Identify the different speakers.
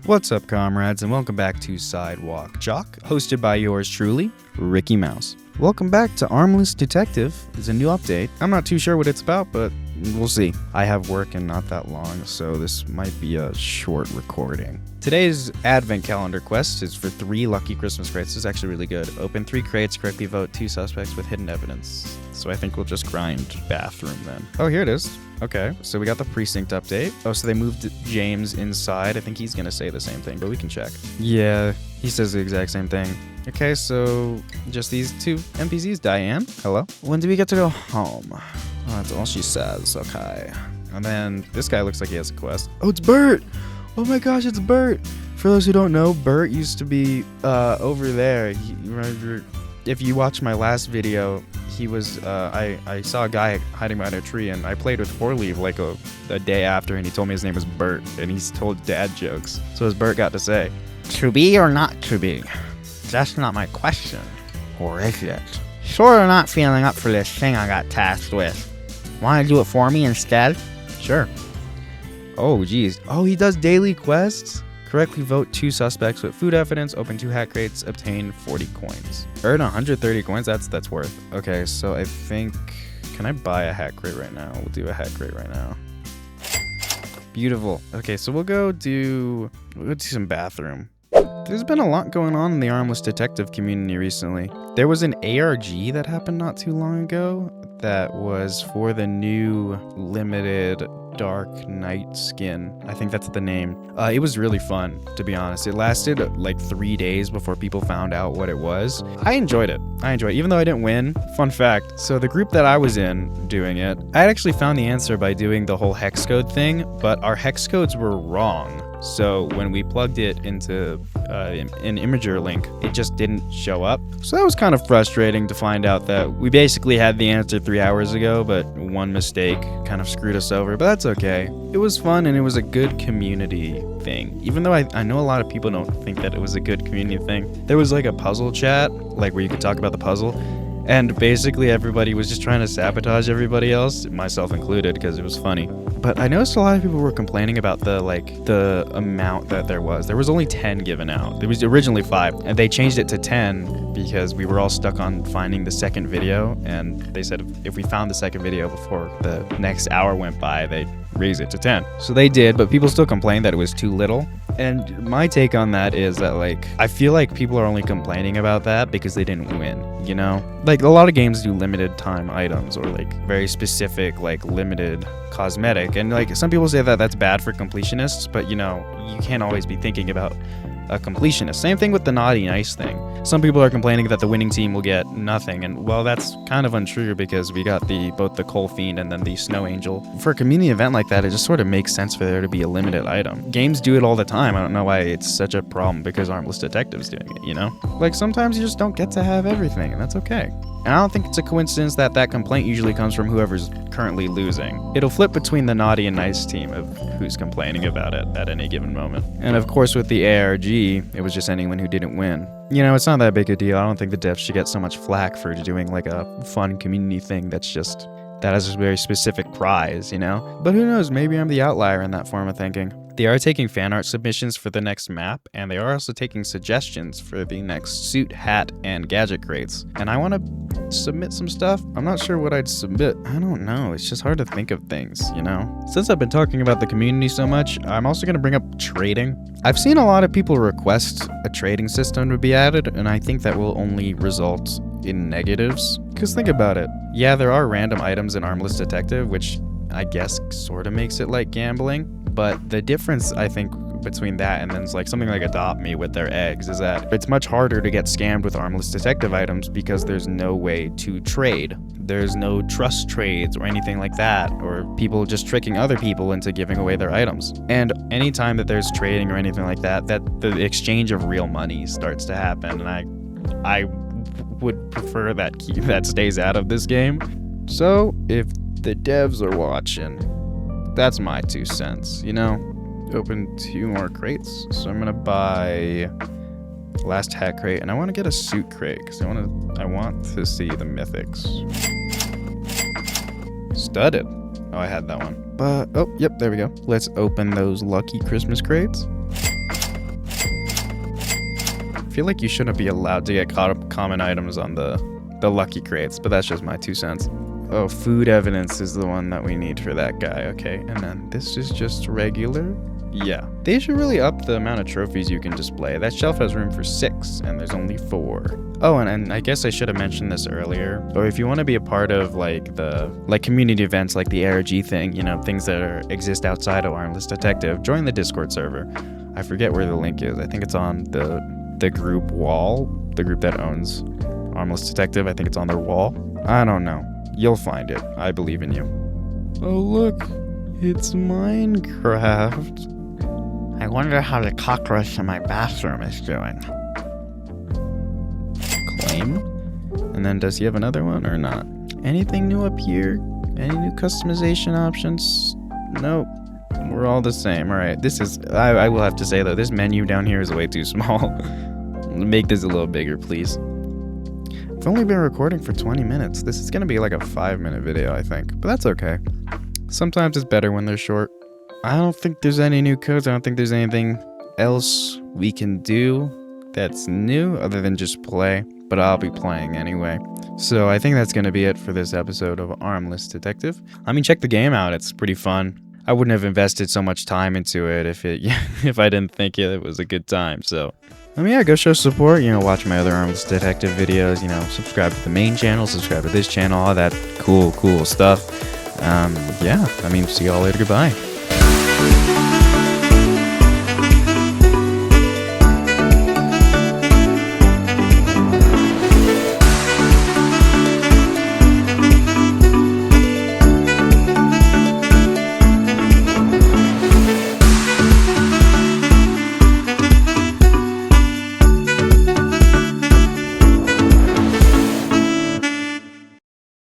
Speaker 1: What's up, comrades, and welcome back to Sidewalk Jock, hosted by yours truly, Ricky Mouse. Welcome back to Armless Detective. It's a new update. I'm not too sure what it's about, but we'll see. I have work and not that long, so this might be a short recording. Today's advent calendar quest is for 3 lucky Christmas crates. It's actually really good. Open 3 crates, correctly vote 2 suspects with hidden evidence. So I think we'll just grind bathroom then. Oh, here it is. Okay, so we got the Precinct update. Oh, so they moved James inside. I think he's gonna say the same thing, but we can check. Yeah, he says the exact same thing. Okay, so just these 2 NPCs. Diane, hello. When do we get to go home? Oh, that's all she says. Okay. And then this guy looks like he has a quest. Oh, it's Bert! Oh my gosh, it's Bert! For those who don't know, Bert used to be over there. If you watch my last video, he was, I saw a guy hiding behind a tree, and I played with Horleave like a day after, and he told me his name was Bert, and he's told dad jokes. So as Bert got to say, to be or not to be? That's not my question. Or is it? Sort of not feeling up for this thing I got tasked with. Want to do it for me instead? Sure. Oh, geez. Oh, he does daily quests? Correctly vote 2 suspects with food evidence, open 2 hat crates, obtain 40 coins. Earn 130 coins? That's worth. Okay, so I think... Can I buy a hat crate right now? We'll do a hat crate right now. Beautiful. Okay, so we'll go do some bathroom. There's been a lot going on in the Armless Detective community recently. There was an ARG that happened not too long ago that was for the new limited Dark Knight skin. I think that's the name. It was really fun, to be honest. It lasted like 3 days before people found out what it was. I enjoyed it. Even though I didn't win. Fun fact, so the group that I was in doing it, I had actually found the answer by doing the whole hex code thing, but our hex codes were wrong. So when we plugged it into an imager link, it just didn't show up. So that was kind of frustrating to find out that we basically had the answer 3 hours ago, but one mistake kind of screwed us over. But that's okay. It was fun, and it was a good community thing. Even though I know a lot of people don't think that it was a good community thing. There was like a puzzle chat, like where you could talk about the puzzle. And basically everybody was just trying to sabotage everybody else, myself included, because it was funny. But I noticed a lot of people were complaining about the amount that there was. There was only 10 given out. There was originally 5, and they changed it to 10 because we were all stuck on finding the second video. And they said if we found the second video before the next hour went by, they'd raise it to 10. So they did, but people still complained that it was too little. And my take on that is that, like, I feel like people are only complaining about that because they didn't win, you know? Like, a lot of games do limited time items or, like, very specific, like, limited cosmetic. And, like, some people say that that's bad for completionists, but, you know, you can't always be thinking about a completionist. Same thing with the naughty nice thing. Some people are complaining that the winning team will get nothing, and well, that's kind of untrue because we got both the Coal Fiend and then the Snow Angel. For a community event like that, it just sort of makes sense for there to be a limited item. Games do it all the time. I don't know why it's such a problem because Armless Detective's doing it, you know? Like, sometimes you just don't get to have everything, and that's okay. And I don't think it's a coincidence that complaint usually comes from whoever's currently losing. It'll flip between the naughty and nice team of who's complaining about it at any given moment. And of course with the ARG, it was just anyone who didn't win. You know, it's not that big a deal. I don't think the devs should get so much flack for doing like a fun community thing that has a very specific prize, you know? But who knows, maybe I'm the outlier in that form of thinking. They are taking fan art submissions for the next map, and they are also taking suggestions for the next suit, hat, and gadget crates. And I want to submit some stuff. I'm not sure what I'd submit. I don't know. It's just hard to think of things, you know? Since I've been talking about the community so much, I'm also going to bring up trading. I've seen a lot of people request a trading system to be added, and I think that will only result in negatives. Because think about it. Yeah, there are random items in Armless Detective, which I guess sort of makes it like gambling. But the difference, I think, between that and then it's like something like Adopt Me with their eggs is that it's much harder to get scammed with Armless Detective items because there's no way to trade. There's no trust trades or anything like that, or people just tricking other people into giving away their items. And anytime that there's trading or anything like that, the exchange of real money starts to happen. And I would prefer that stays out of this game. So if the devs are watching, that's my 2 cents, you know? Open 2 more crates. So I'm gonna buy last hat crate, and I want to get a suit crate because I want to see the mythics. Studded. Oh, I had that one. But oh, yep, there we go. Let's open those lucky Christmas crates. feel like you shouldn't be allowed to get common items on the lucky crates, but that's just my 2 cents. Oh, food evidence is the one that we need for that guy, okay. And then this is just regular. Yeah, they should really up the amount of trophies you can display. That shelf has room for 6, and there's only 4. Oh, and I guess I should have mentioned this earlier. Or if you want to be a part of the community events like the ARG thing, you know, things that exist outside of Armless Detective, join the Discord server. I forget where the link is. I think it's on the group wall, the group that owns Armless Detective. I think it's on their wall. I don't know. You'll find it. I believe in you. Oh, look. It's Minecraft.
Speaker 2: I wonder how the cockroach in my bathroom is doing.
Speaker 1: Claim. And then does he have another one or not? Anything new up here? Any new customization options? Nope. We're all the same. All right. This is, I will have to say though, this menu down here is way too small. Make this a little bigger, please. I've only been recording for 20 minutes. This is going to be like a 5-minute video, I think. But that's okay. Sometimes it's better when they're short. I don't think there's any new codes. I don't think there's anything else we can do that's new other than just play. But I'll be playing anyway. So I think that's going to be it for this episode of Armless Detective. I mean, check the game out. It's pretty fun. I wouldn't have invested so much time into it if I didn't think it was a good time. So, I mean, yeah, go show support. You know, watch my other Armless Detective videos. You know, subscribe to the main channel, subscribe to this channel, all that cool stuff. Yeah, I mean, see y'all later. Goodbye.